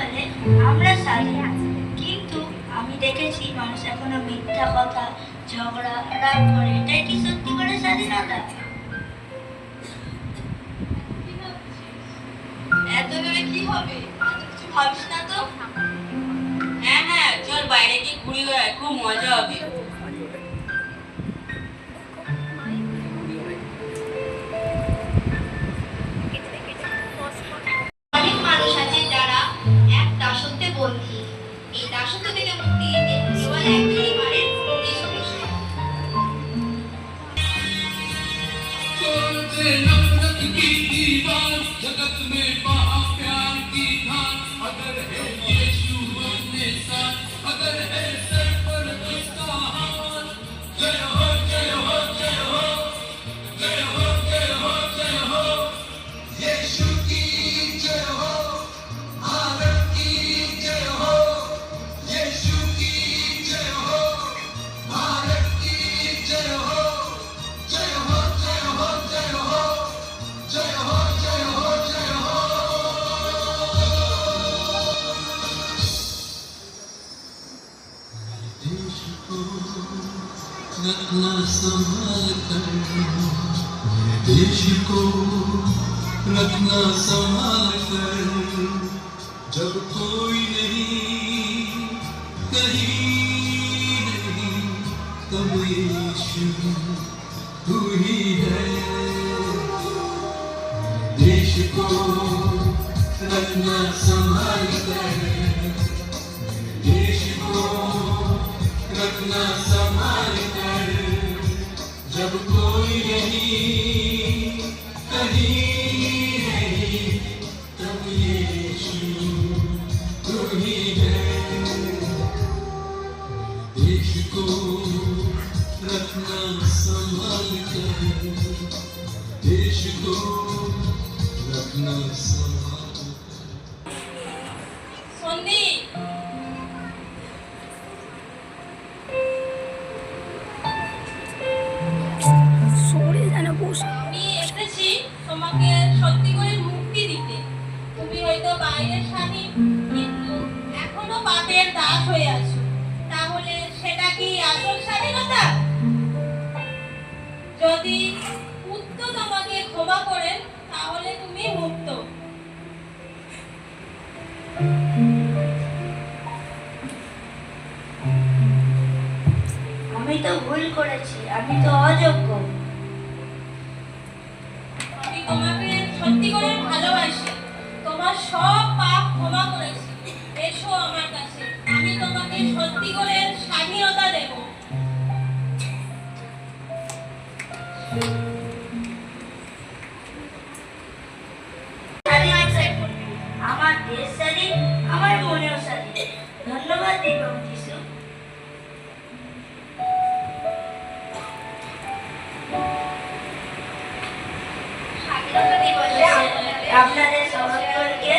বলে আমরা স্বাধীন, কিন্তু আমি দেখেছি মানুষ এখনো মিথ্যা কথা, ঝগড়া, রাগ করে। এটাই কি সত্যি করে স্বাধীনতা? এত ভেবে কি হবে? এত কিছু ভাবিস না তো। হ্যাঁ হ্যাঁ, চল বাইরে গিয়ে ঘুরি বেড়াই, খুব মজা হবে। অনেক মানুষ আছে যারা এক দাসত্বে বন্দী। এই দাসত্ব থেকে মুক্তি দিতে কেবল একজনই পারেন, যীশু খ্রিস্ট। जगत में बहा प्यार की धार, अगर है यीशु अपने साथ, अगर है सर पर उसका हाथ। जय हो जय हो जय हो जय हो जय हो जय हो, यीशु की जय हो, भारत की जय हो, यीशु की जय हो, भारत की जय हो, जय हो जय हो जय हो जय हो जय हो जय हो। देश को रखना संभाल कर, देश को रखना संभाल कर, जब कोई नहीं कहीं नहीं, तब यीशु तू ही है। देश को रखना संभाल कर, देश को रखना संभाल कर, जब कोई नहीं कहीं नहीं, तब यीशु तू ही है। देश को रखना संभाल कर, देश को रखना संभाल कर। সন্দীপ, আমি এসেছি তোমাকে সত্যি করে মুক্তি দিতে। তুমি হয়তো বাইরের স্বাধীন, কিন্তু এখনো পাপের দাস হয়ে আছো। তাহলে সেটা কি আসল স্বাধীনতা? যদি পুত্র তোমাকে ক্ষমা করেন, তাহলে তুমি মুক্ত। আমি তো ভুল করেছি, আমি তো অযোগ্য। আমি তোমাকে সত্যি করে ভালোবাসি, তোমার সব পাপ ক্ষমা করেছি। এসো আমার কাছে, আমি তোমাকে সত্যি করে স্বাধীনতা দেব। আমার দেশ স্বাধীন, আমার মনেও স্বাধীন। ধন্যবাদ দিব যিশু। স্বাধীনতা দিবসে আপনাদের সকলকে